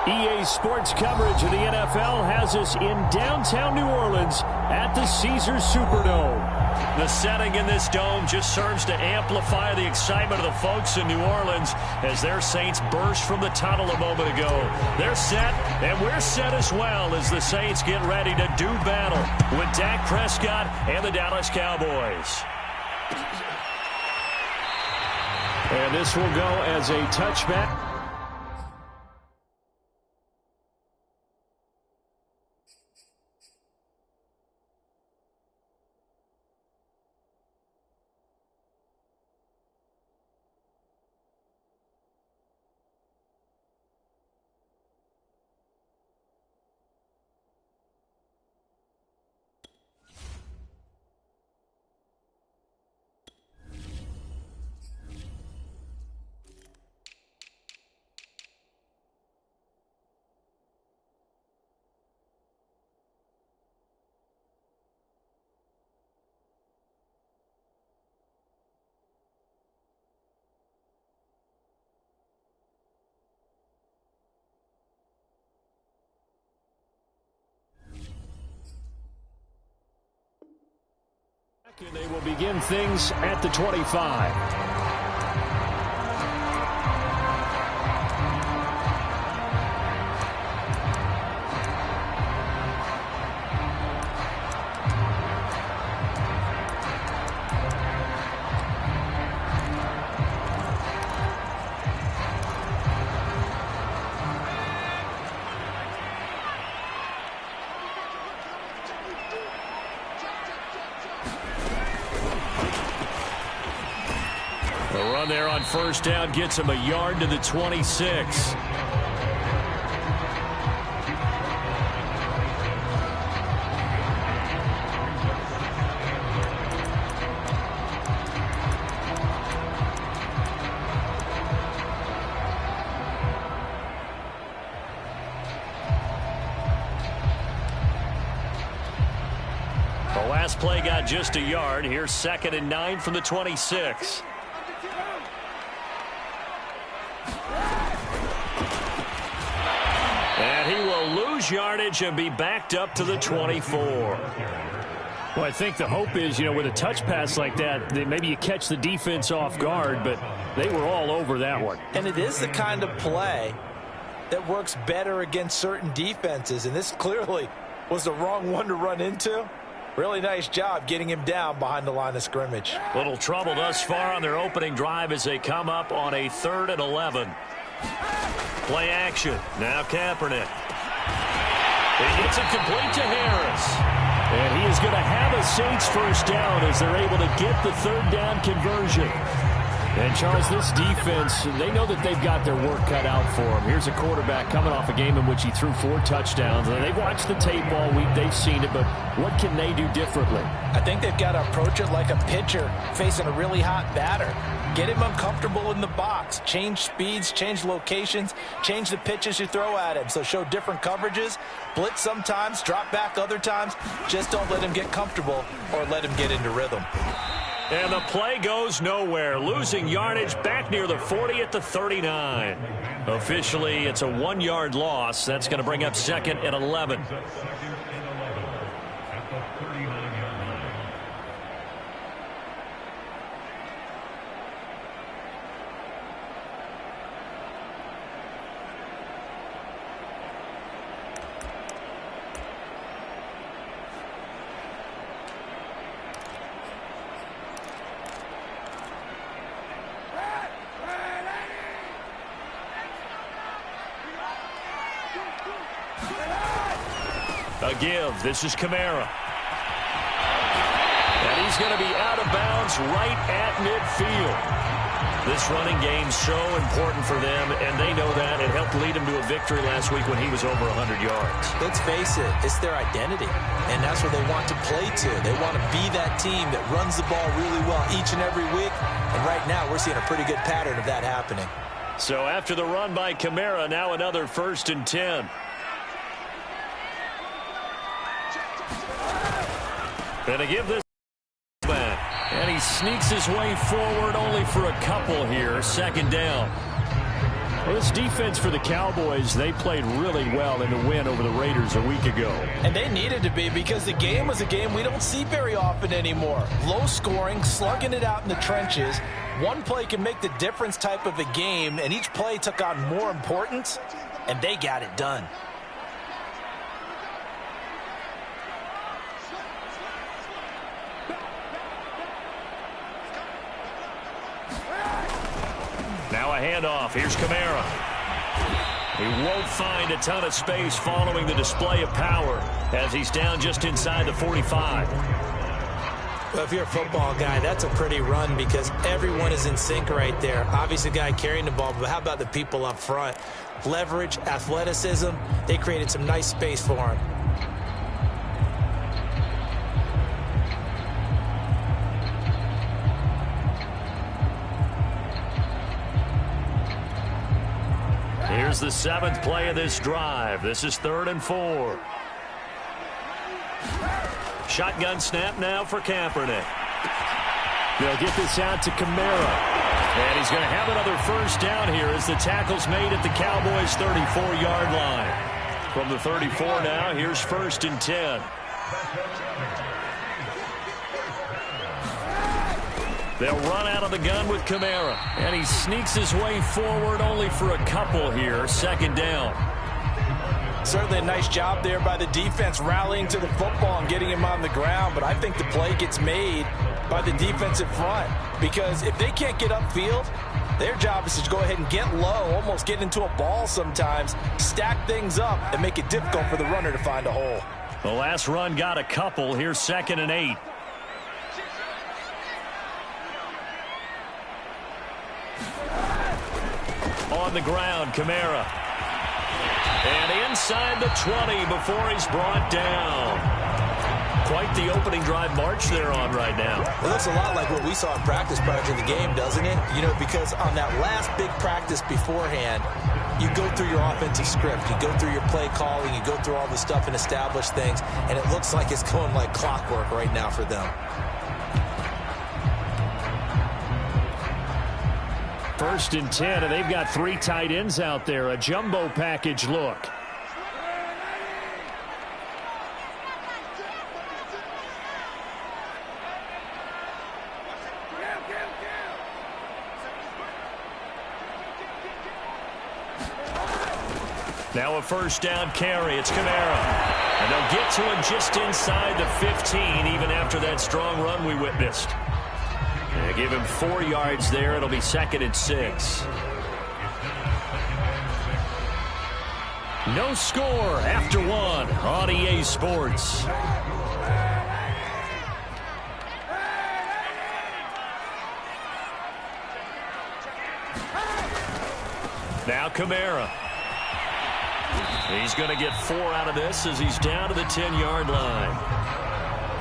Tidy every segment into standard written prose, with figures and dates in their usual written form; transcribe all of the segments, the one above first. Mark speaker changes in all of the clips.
Speaker 1: EA Sports coverage of the NFL has us in downtown New Orleans at the Caesars Superdome. The setting in this dome just serves to amplify the excitement of the folks in New Orleans as their Saints burst from the tunnel a moment ago. They're set, and we're set as well as the Saints get ready to do battle with Dak Prescott and the Dallas Cowboys. And this will go as a touchback. And they will begin things at the 25. There on first down gets him a yard to the 26. The last play got just a yard. Here's 2nd and 9 from the 26. And he will lose yardage and be backed up to the 24. Well, I think the hope is, with a touch pass like that maybe you catch the defense off guard, but they were all over that one.
Speaker 2: And it is the kind of play that works better against certain defenses, and this clearly was the wrong one to run into. Really nice job getting him down behind the line of scrimmage.
Speaker 1: Little trouble thus far on their opening drive as they come up on a 3rd and 11. Play action. Now Kaepernick. He gets it complete to Harris. And he is going to have a Saints first down as they're able to get the 3rd down conversion. And, Charles, this defense, they know that they've got their work cut out for them. Here's a quarterback coming off a game in which he threw 4 touchdowns. And they've watched the tape all week. They've seen it, but what can they do differently?
Speaker 2: I think they've got to approach it like a pitcher facing a really hot batter. Get him uncomfortable in the box. Change speeds, change locations, change the pitches you throw at him. So show different coverages, blitz sometimes, drop back other times. Just don't let him get comfortable or let him get into rhythm.
Speaker 1: And the play goes nowhere, losing yardage back near the 40 at the 39. Officially, it's a 1-yard loss. That's going to bring up 2nd and 11. A give. This is Kamara. And he's going to be out of bounds right at midfield. This running game's so important for them, and they know that. It helped lead him to a victory last week when he was over 100 yards.
Speaker 2: Let's face it, it's their identity, and that's what they want to play to. They want to be that team that runs the ball really well each and every week, and right now we're seeing a pretty good pattern of that happening.
Speaker 1: So after the run by Kamara, now another 1st and 10. And to give this back. And he sneaks his way forward only for a couple here. 2nd down. Well, this defense for the Cowboys, they played really well in the win over the Raiders a week ago.
Speaker 2: And they needed to be, because the game was a game we don't see very often anymore. Low scoring, slugging it out in the trenches. One play can make the difference type of a game, and each play took on more importance, and they got it done.
Speaker 1: Now a handoff. Here's Kamara. He won't find a ton of space following the display of power as he's down just inside the 45.
Speaker 2: Well, if you're a football guy, that's a pretty run because everyone is in sync right there. Obviously, the guy carrying the ball, but how about the people up front? Leverage, athleticism, they created some nice space for him.
Speaker 1: Here's the 7th play of this drive. This is 3rd and 4. Shotgun snap now for Kaepernick. They'll get this out to Kamara. And he's going to have another first down here as the tackle's made at the Cowboys' 34-yard line. From the 34 now, here's 1st and 10. They'll run out of the gun with Kamara. And he sneaks his way forward only for a couple here. 2nd down.
Speaker 2: Certainly a nice job there by the defense rallying to the football and getting him on the ground. But I think the play gets made by the defensive front. Because if they can't get upfield, their job is to go ahead and get low, almost get into a ball sometimes, stack things up, and make it difficult for the runner to find a hole.
Speaker 1: The last run got a couple. Here's 2nd and 8. On the ground, Kamara. And inside the 20 before he's brought down. Quite the opening drive march they're on right now.
Speaker 2: It looks a lot like what we saw in practice prior to the game, doesn't it? You know, because on that last big practice beforehand, you go through your offensive script. You go through your play calling. You go through all the stuff and establish things. And it looks like it's going like clockwork right now for them.
Speaker 1: 1st and 10, and they've got 3 tight ends out there. A jumbo package look. Now a 1st down carry. It's Kamara. And they'll get to him just inside the 15, even after that strong run we witnessed. They give him 4 yards there. It'll be 2nd and 6. No score after 1 on EA Sports. Now Kamara. He's going to get 4 out of this as he's down to the 10-yard line.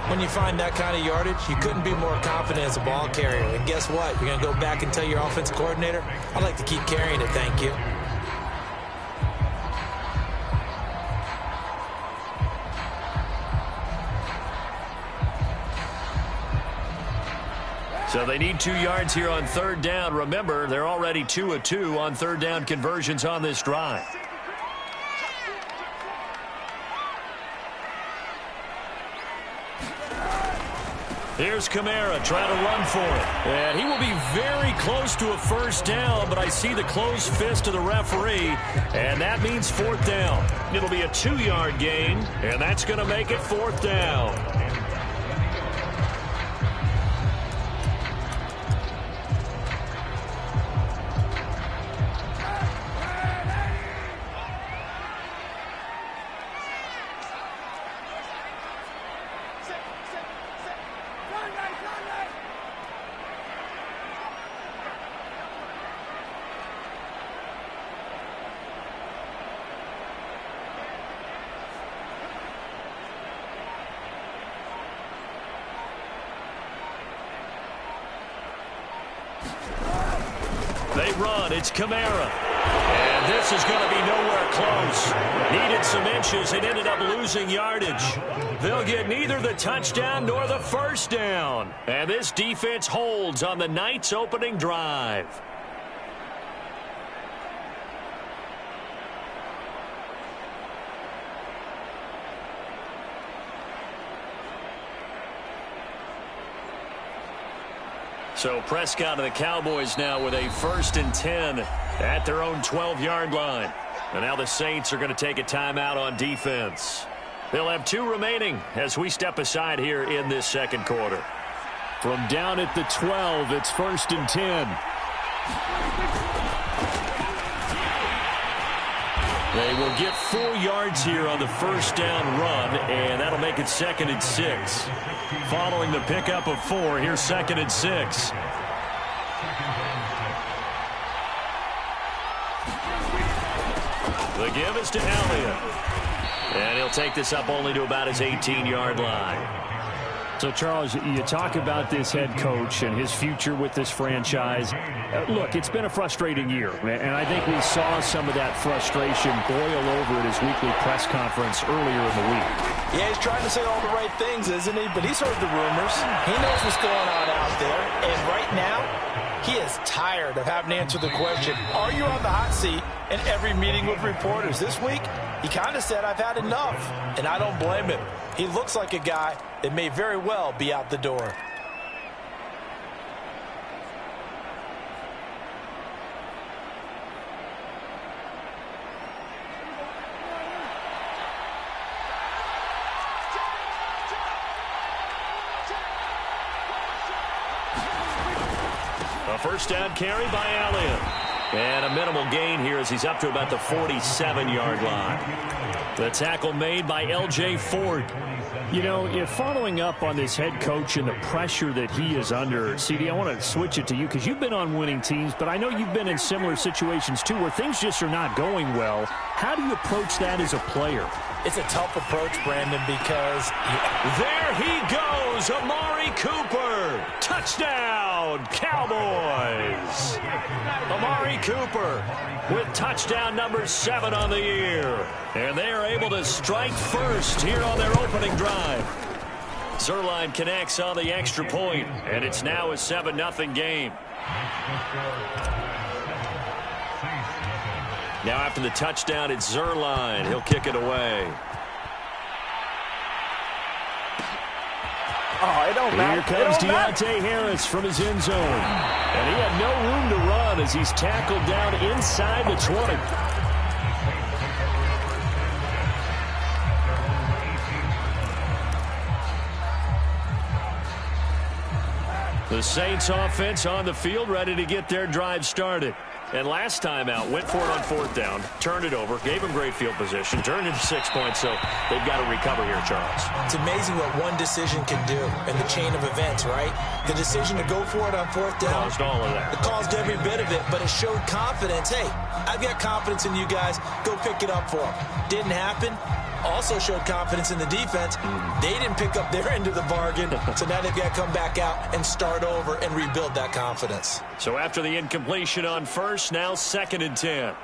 Speaker 2: When you find that kind of yardage, you couldn't be more confident as a ball carrier. And guess what? You're going to go back and tell your offensive coordinator, I'd like to keep carrying it, thank you.
Speaker 1: So they need 2 yards here on 3rd down. Remember, they're already 2 of 2 on 3rd down conversions on this drive. Here's Kamara trying to run for it. And he will be very close to a 1st down, but I see the closed fist of the referee, and that means 4th down. It'll be a 2-yard gain, and that's going to make it 4th down. They run. It's Kamara. And this is going to be nowhere close. Needed some inches and ended up losing yardage. They'll get neither the touchdown nor the 1st down. And this defense holds on the Knights' opening drive. So Prescott and the Cowboys now with a 1st and 10 at their own 12-yard line. And now the Saints are going to take a timeout on defense. They'll have 2 remaining as we step aside here in this second quarter.
Speaker 3: From down at the 12, it's 1st and 10.
Speaker 1: They will get 4 yards here on the first down run, and that'll make it 2nd and 6. Following the pickup of 4, here's 2nd and 6. The give is to Elliott. And he'll take this up only to about his 18-yard line.
Speaker 3: So, Charles, you talk about this head coach and his future with this franchise. Look, it's been a frustrating year, and I think we saw some of that frustration boil over at his weekly press conference earlier in the week.
Speaker 2: Yeah, he's trying to say all the right things, isn't he? But he's heard the rumors. He knows what's going on out there. And right now, he is tired of having to answer the question, are you on the hot seat, in every meeting with reporters. This week, he kind of said, I've had enough. And I don't blame him. He looks like a guy that may very well be out the door.
Speaker 1: A first down carry by Elliott. And a minimal gain here as he's up to about the 47-yard line. The tackle made by L.J. Ford.
Speaker 3: You know, if following up on this head coach and the pressure that he is under, CD, I want to switch it to you because you've been on winning teams, but I know you've been in similar situations too where things just are not going well. How do you approach that as a player?
Speaker 2: It's a tough approach, Brandon, because...
Speaker 1: There he goes, Amari Cooper. Touchdown, Cowboys. Amari Cooper with touchdown number 7 on the year. And they are able to strike first here on their opening drive. Zerline connects on the extra point, and it's now a 7-0 game. Now after the touchdown, it's Zerline. He'll kick it away.
Speaker 2: Oh, it don't matter.
Speaker 3: Here comes Deontay Harris from his end zone. And he had no room to run as he's tackled down inside the 20. The Saints offense on the field, ready to get their drive started. And last time out, went for it on 4th down, turned it over, gave him great field position, turned it to 6 points, so they've got to recover here, Charles.
Speaker 2: It's amazing what one decision can do in the chain of events, right? The decision to go for it on 4th down.
Speaker 1: Caused all of that.
Speaker 2: It caused every bit of it, but it showed confidence. Hey, I've got confidence in you guys. Go pick it up for them. Didn't happen. Also showed confidence in the defense. They didn't pick up their end of the bargain, so now they've got to come back out and start over and rebuild that confidence.
Speaker 1: So after the incompletion on first, now 2nd and 10.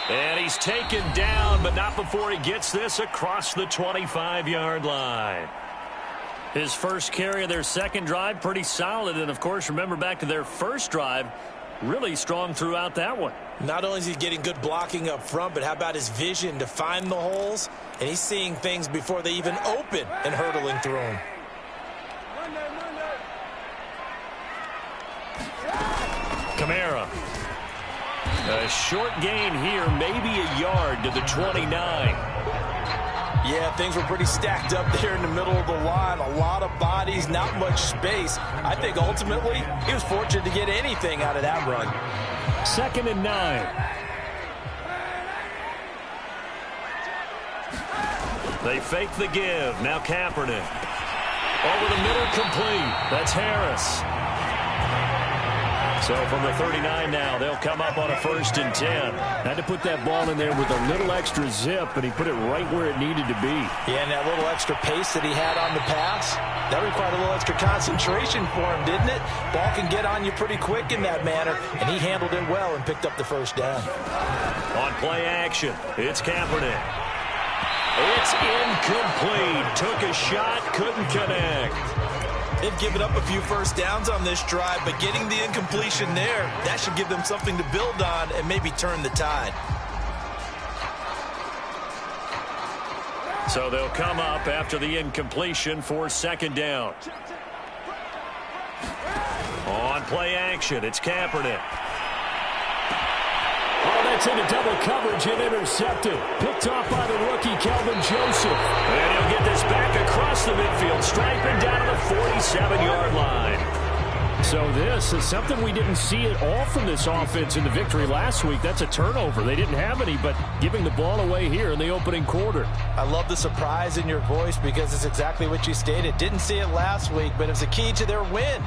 Speaker 1: And he's taken down, but not before he gets this across the 25-yard line. His first carry of their second drive, pretty solid. And, of course, remember back to their first drive, really strong throughout that one.
Speaker 2: Not only is he getting good blocking up front, but how about his vision to find the holes? And he's seeing things before they even open and hurtling through them.
Speaker 1: Kamara. A short gain here, maybe a yard to the 29.
Speaker 2: Yeah, things were pretty stacked up there in the middle of the line. A lot of bodies, not much space. I think ultimately he was fortunate to get anything out of that run.
Speaker 3: 2nd and 9.
Speaker 1: They fake the give. Now Kaepernick. Over the middle, complete. That's Harris. So from the 39 now, they'll come up on a 1st and 10.
Speaker 3: Had to put that ball in there with a little extra zip, and he put it right where it needed to be.
Speaker 2: Yeah, and that little extra pace that he had on the pass, that required a little extra concentration for him, didn't it? Ball can get on you pretty quick in that manner, and he handled it well and picked up the first down.
Speaker 1: On play action, it's Kaepernick. It's incomplete. Took a shot, couldn't connect.
Speaker 2: They've given up a few first downs on this drive, but getting the incompletion there, that should give them something to build on and maybe turn the tide.
Speaker 1: So they'll come up after the incompletion for second down. On play action, it's Kaepernick.
Speaker 3: Oh, that's into double coverage and intercepted. Picked off by the rookie, Kelvin Joseph.
Speaker 1: And he'll get this back across the midfield, striping down to the 47-yard line.
Speaker 3: So this is something we didn't see at all from this offense in the victory last week. That's a turnover. They didn't have any, but giving the ball away here in the opening quarter.
Speaker 2: I love the surprise in your voice because it's exactly what you stated. Didn't see it last week, but it was a key to their win.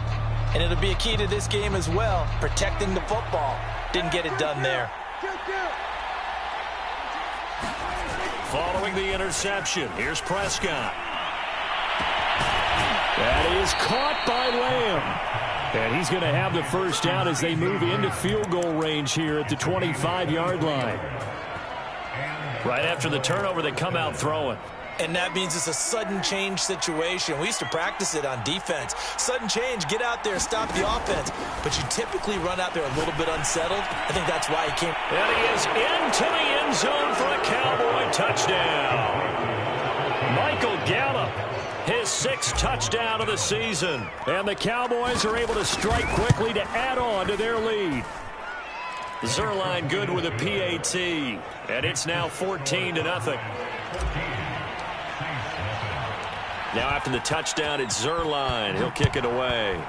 Speaker 2: And it'll be a key to this game as well, protecting the football. Didn't get it done there.
Speaker 1: Following the interception, here's Prescott.
Speaker 3: That is caught by Lamb. And he's going to have the first down as they move into field goal range here at the 25-yard line.
Speaker 1: Right after the turnover, they come out throwing.
Speaker 2: And that means it's a sudden change situation. We used to practice it on defense. Sudden change, get out there, stop the offense. But you typically run out there a little bit unsettled. I think that's why he came.
Speaker 1: And he is into the end zone for a Cowboy touchdown. Michael Gallup, his 6th touchdown of the season.
Speaker 3: And the Cowboys are able to strike quickly to add on to their lead.
Speaker 1: Zuerlein good with a PAT. And it's now 14-0. Now after the touchdown, it's Zuerlein. He'll kick it away.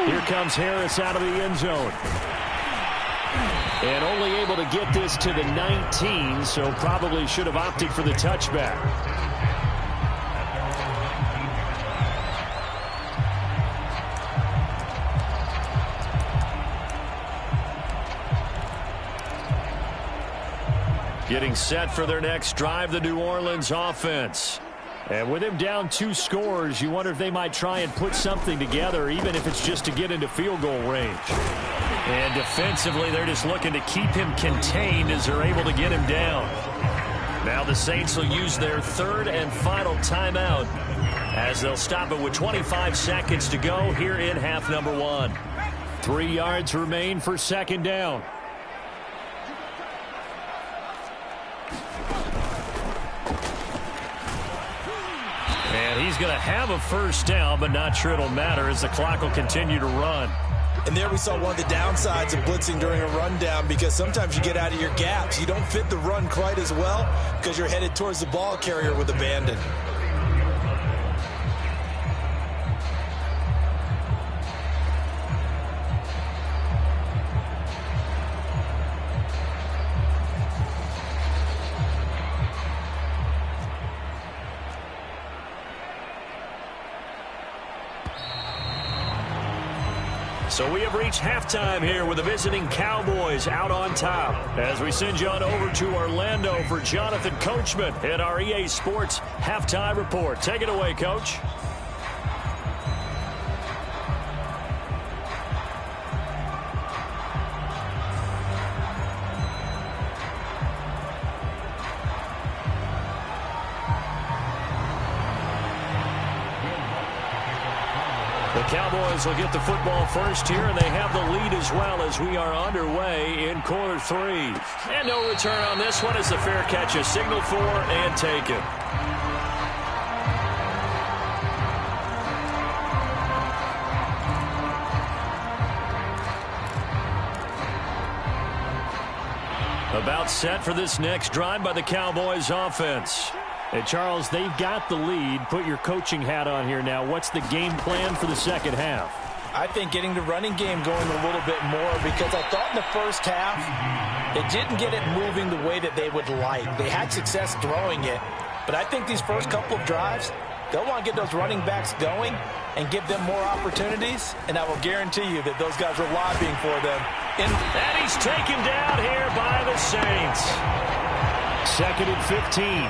Speaker 3: Here comes Harris out of the end zone. And only able to get this to the 19, so probably should have opted for the touchback.
Speaker 1: Getting set for their next drive, the New Orleans offense.
Speaker 3: And with him down 2 scores, you wonder if they might try and put something together, even if it's just to get into field goal range.
Speaker 1: And defensively, they're just looking to keep him contained as they're able to get him down. Now the Saints will use their 3rd and final timeout as they'll stop it with 25 seconds to go here in half number 1.
Speaker 3: 3 yards remain for second down.
Speaker 1: And he's going to have a first down, but not sure it'll matter as the clock will continue to run.
Speaker 2: And there we saw one of the downsides of blitzing during a rundown, because sometimes you get out of your gaps. You don't fit the run quite as well because you're headed towards the ball carrier with abandon.
Speaker 1: So we have reached halftime here with the visiting Cowboys out on top. As we send you on over to Orlando for Jonathan Coachman at our EA Sports Halftime Report. Take it away, Coach. The Cowboys will get the football first here, and they have the lead as well as we are underway in quarter 3. And no return on this one as the fair catch is signaled for and taken. About set for this next drive by the Cowboys offense.
Speaker 3: And Charles, they've got the lead. Put your coaching hat on here now. What's the game plan for the second half?
Speaker 2: I think getting the running game going a little bit more, because I thought in the first half it didn't get it moving the way that they would like. They had success throwing it, but I think these first couple of drives, they'll want to get those running backs going and give them more opportunities, and I will guarantee you that those guys are lobbying for them.
Speaker 1: And he's taken down here by the Saints.
Speaker 3: 2nd and 15.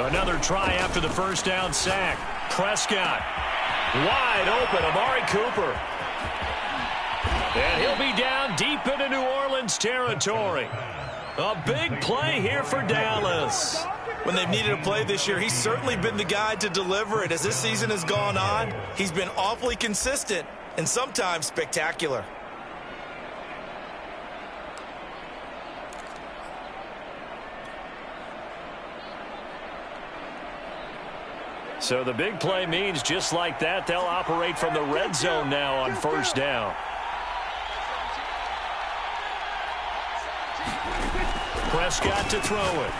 Speaker 1: Another try after the first down sack. Prescott wide open. Amari Cooper. And he'll be down deep into New Orleans territory. A big play here for Dallas.
Speaker 2: When they've needed a play this year, he's certainly been the guy to deliver it. As this season has gone on, he's been awfully consistent and sometimes spectacular.
Speaker 1: So the big play means just like that, they'll operate from the red zone now on first down. Prescott to throw it.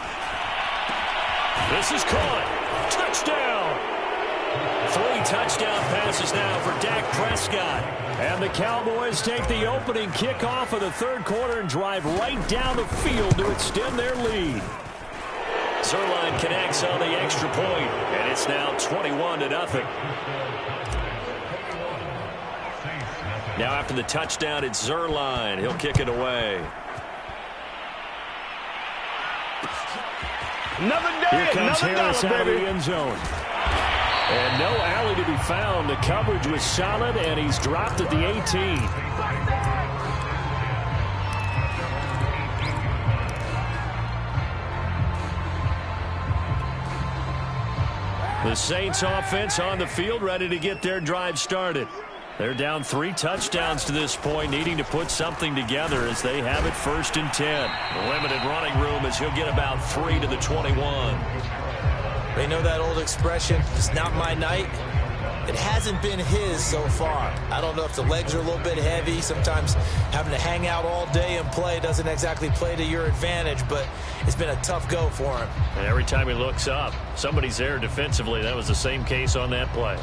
Speaker 1: This is caught. Touchdown. 3 touchdown passes now for Dak Prescott. And the Cowboys take the opening kickoff of the third quarter and drive right down the field to extend their lead. Zuerlein connects on the extra point, and it's now 21-0. Now after the touchdown, it's Zuerlein. He'll kick it away.
Speaker 4: Another day,
Speaker 3: Here comes
Speaker 4: another
Speaker 3: Harris
Speaker 4: dollar,
Speaker 3: out
Speaker 4: baby.
Speaker 3: of the end zone. And no alley to be found. The coverage was solid, and he's dropped at the 18. The Saints offense on the field, ready to get their drive started. They're down 3 touchdowns to this point, needing to put something together as they have it 1st and 10. Limited running room as he'll get about 3 to the 21.
Speaker 2: They know that old expression, it's not my night. It hasn't been his so far. I don't know if the legs are a little bit heavy. Sometimes having to hang out all day and play doesn't exactly play to your advantage, but it's been a tough go for him.
Speaker 3: And every time he looks up, somebody's there defensively. That was the same case on that play.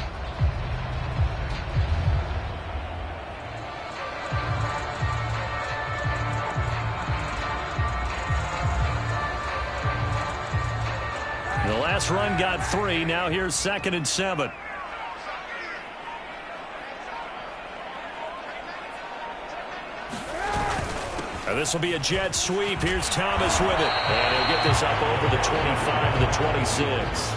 Speaker 3: The last run got 3. Now here's 2nd and 7. This will be a jet sweep. Here's Thomas with it. And he'll get this up over the 25 to the 26.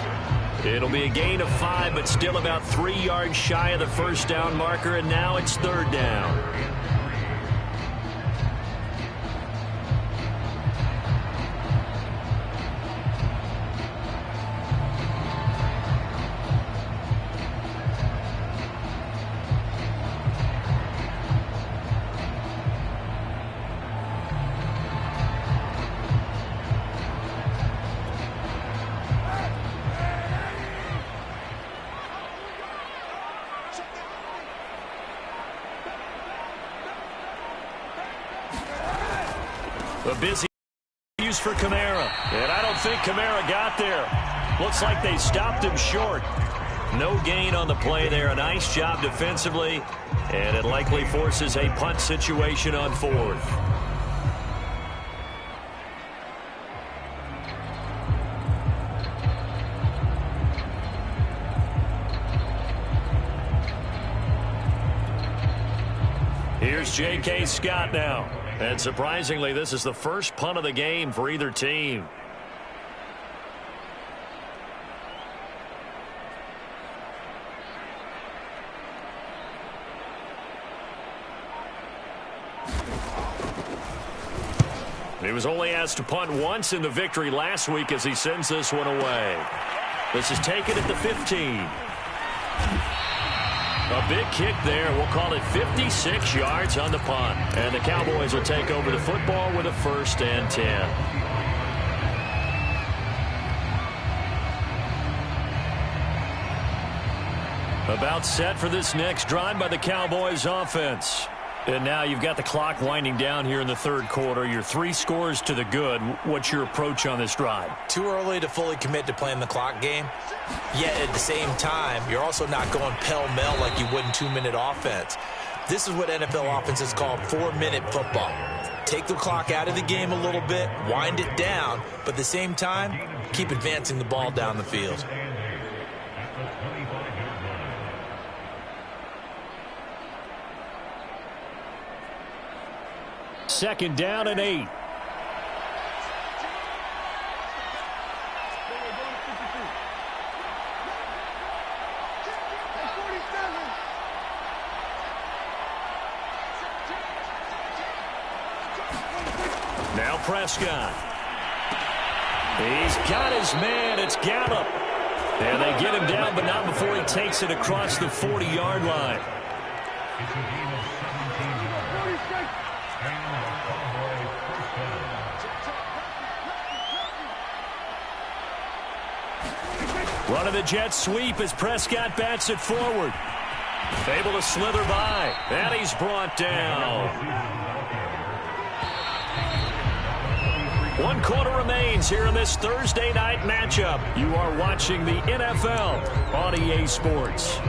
Speaker 3: It'll be a gain of 5, but still about 3 yards shy of the first down marker, and now it's 3rd down. A busy use for Kamara. And I don't think Kamara got there. Looks like they stopped him short. No gain on the play there. A nice job defensively. And it likely forces a punt situation on 4th. Here's J.K. Scott now. And surprisingly, this is the first punt of the game for either team. He was only asked to punt once in the victory last week as he sends this one away. This is taken at the 15. A big kick there. We'll call it 56 yards on the punt. And the Cowboys will take over the football with a 1st and 10. About set for this next drive by the Cowboys offense. And now you've got the clock winding down here in the 3rd quarter. Your 3 scores to the good. What's your approach on this drive?
Speaker 2: Too early to fully commit to playing the clock game. Yet at the same time, you're also not going pell-mell like you would in 2-minute offense. This is what NFL offenses call 4-minute football. Take the clock out of the game a little bit, wind it down, but at the same time, keep advancing the ball down the field.
Speaker 3: Second down and 8.
Speaker 1: Prescott. He's got his man. It's Gallup. And they get him down, but not before he takes it across the 40-yard line. Running the jet sweep as Prescott bats it forward. Able to slither by. And he's brought down. 1 quarter remains here in this Thursday night matchup. You are watching the NFL on EA Sports.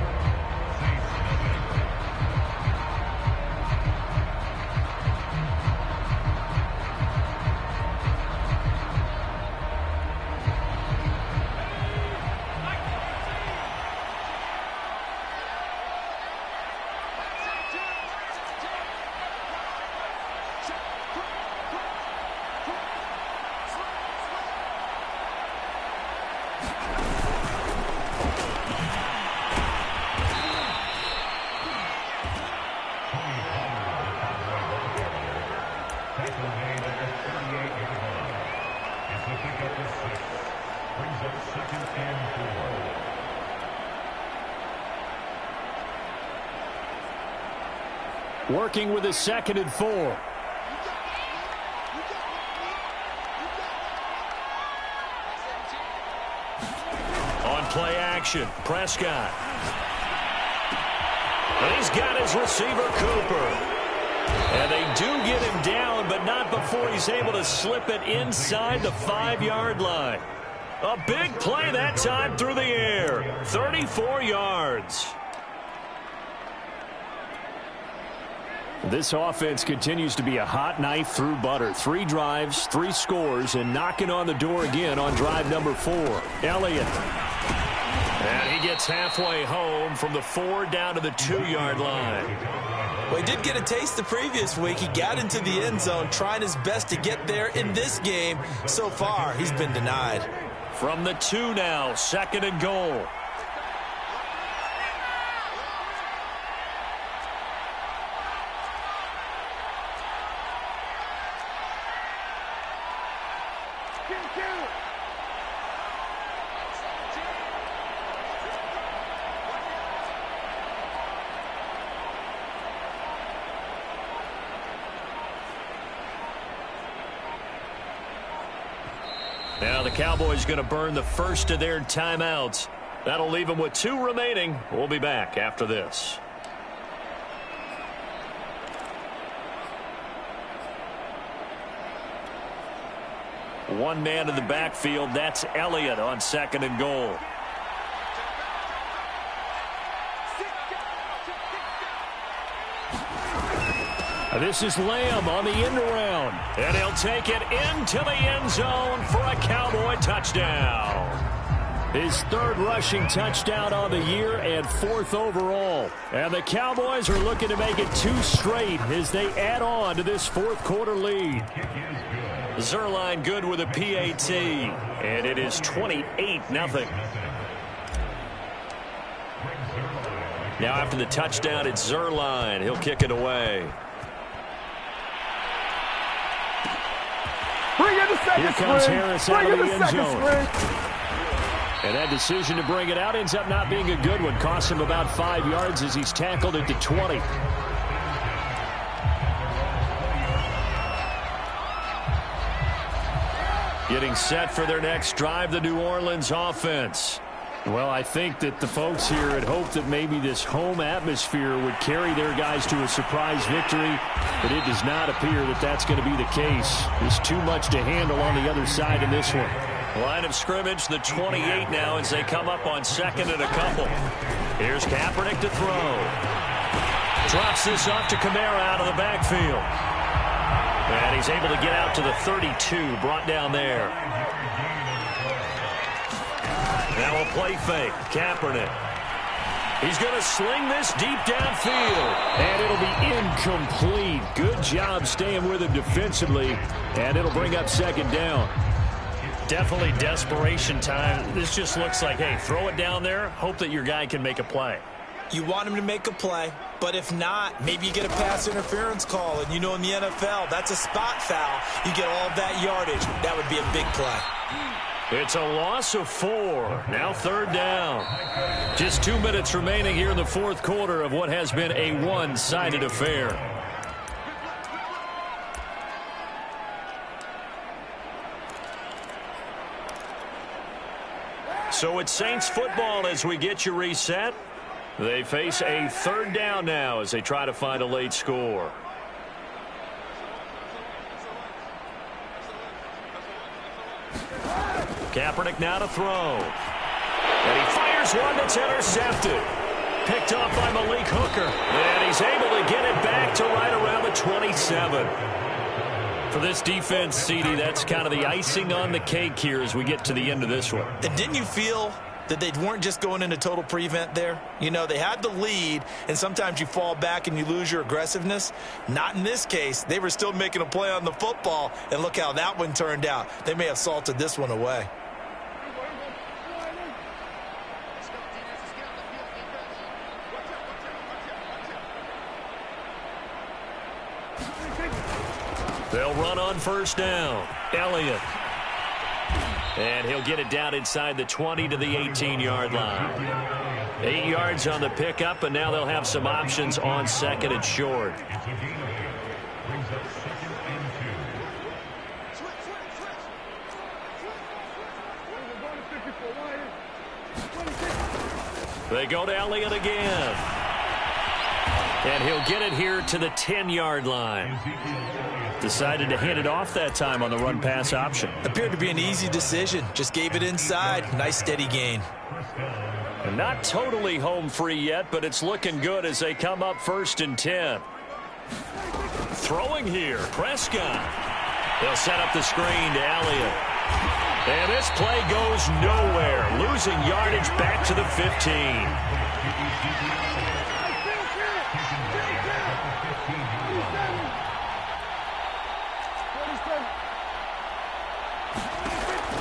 Speaker 1: Working with a 2nd and 4. On play action, Prescott. And he's got his receiver, Cooper. And they do get him down, but not before he's able to slip it inside the 5-yard line. A big play that time through the air. 34 yards. This offense continues to be a hot knife through butter. 3 drives, 3 scores, and knocking on the door again on drive number 4. Elliott. And he gets halfway home from the 4 down to the 2-yard line.
Speaker 2: Well, he did get a taste the previous week. He got into the end zone trying his best to get there in this game. So far, he's been denied.
Speaker 1: From the 2 now, 2nd and goal. Now the Cowboys going to burn the first of their timeouts. That'll leave them with 2 remaining. We'll be back after this. One man in the backfield. That's Elliott on 2nd and goal. This is Lamb on the end around. And he'll take it into the end zone for a Cowboy touchdown. His 3rd rushing touchdown on the year and 4th overall. And the Cowboys are looking to make it 2 straight as they add on to this 4th quarter lead. Zerline good with a PAT. And it is 28-0. Now after the touchdown, it's Zerline. He'll kick it away. Here comes Harris out of the end zone. And that decision to bring it out ends up not being a good one. Costs him about 5 yards as he's tackled at the 20. Getting set for their next drive, the New Orleans offense. Well, I think that the folks here had hoped that maybe this home atmosphere would carry their guys to a surprise victory, but it does not appear that that's going to be the case. There's too much to handle on the other side in this one. Line of scrimmage, the 28 now as they come up on 2nd and a couple. Here's Kaepernick to throw. Drops this off to Kamara out of the backfield. And he's able to get out to the 32, brought down there. Now a play fake. Kaepernick. He's going to sling this deep downfield. And it'll be incomplete. Good job staying with him defensively. And it'll bring up 2nd down. Definitely desperation time. This just looks like, hey, throw it down there. Hope that your guy can make a play.
Speaker 2: You want him to make a play, but if not, maybe you get a pass interference call, and you know in the NFL, that's a spot foul. You get all of that yardage. That would be a big play.
Speaker 1: It's a loss of 4. Now 3rd down. Just 2 minutes remaining here in the 4th quarter of what has been a one-sided affair. So it's Saints football as we get you reset. They face a 3rd down now as they try to find a late score. Kaepernick now to throw. And he fires one that's intercepted. Picked off by Malik Hooker. And he's able to get it back to right around the 27. For this defense, CD, that's kind of the icing on the cake here as we get to the end of this one.
Speaker 2: And didn't you feel that they weren't just going into total prevent there? You know, they had the lead, and sometimes you fall back and you lose your aggressiveness. Not in this case. They were still making a play on the football, and look how that one turned out. They may have salted this one away.
Speaker 1: They'll run on 1st down. Elliott. And he'll get it down inside the 20 to the 18-yard line. 8 yards on the pickup, and now they'll have some options on 2nd and short. They go to Elliott again. And he'll get it here to the 10-yard line. Decided to hand it off that time on the run-pass option.
Speaker 2: Appeared to be an easy decision. Just gave it inside. Nice steady gain.
Speaker 1: And not totally home free yet, but it's looking good as they come up 1st and 10. Throwing here, Prescott. They'll set up the screen to Elliott. And this play goes nowhere. Losing yardage back to the 15.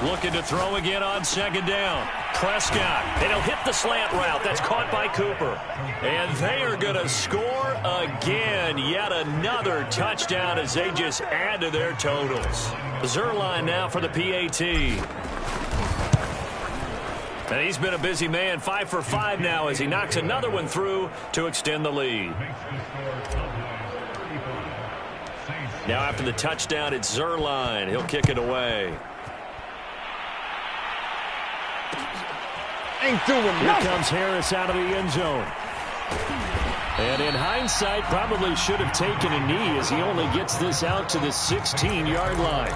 Speaker 1: Looking to throw again on 2nd down. Prescott, and he'll hit the slant route. That's caught by Cooper. And they are going to score again. Yet another touchdown as they just add to their totals. Zerline now for the PAT. And he's been a busy man. 5 for 5 now as he knocks another one through to extend the lead. Now after the touchdown, it's Zerline. He'll kick it away.
Speaker 4: Ain't doing nothing.
Speaker 3: Here comes Harris out of the end zone. And in hindsight, probably should have taken a knee as he only gets this out to the 16-yard line.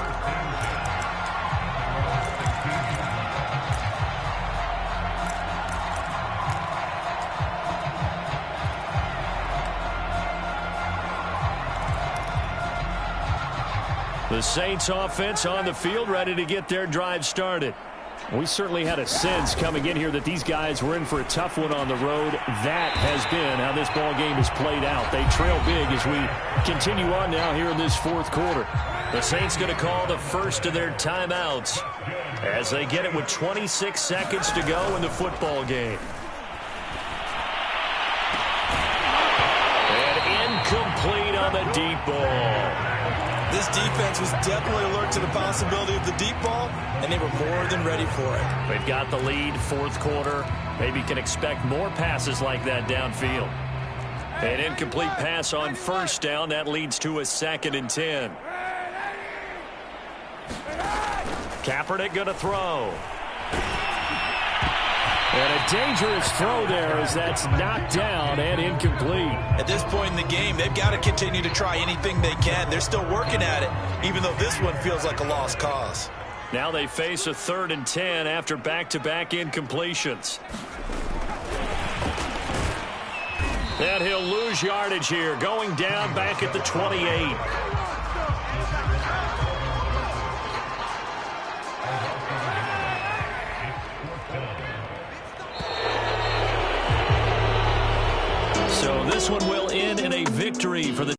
Speaker 3: The Saints offense on the field, ready to get their drive started. We certainly had a sense coming in here that these guys were in for a tough one on the road. That has been how this ball game has played out. They trail big as we continue on now here in this 4th quarter. The Saints going to call the first of their timeouts as they get it with 26 seconds to go in the football game. And incomplete on the deep ball.
Speaker 2: This defense was definitely alert to the possibility of the deep ball, and they were more than ready for it.
Speaker 1: They've got the lead, 4th quarter. Maybe can expect more passes like that downfield. An incomplete pass on 1st down. That leads to a 2nd and 10. Kaepernick going to throw.
Speaker 3: And a dangerous throw there as that's knocked down and incomplete.
Speaker 2: At this point in the game, they've got to continue to try anything they can. They're still working at it, even though this one feels like a lost cause.
Speaker 1: Now they face a 3rd and 10 after back-to-back incompletions. And he'll lose yardage here, going down back at the 28. So this one will end in a victory for the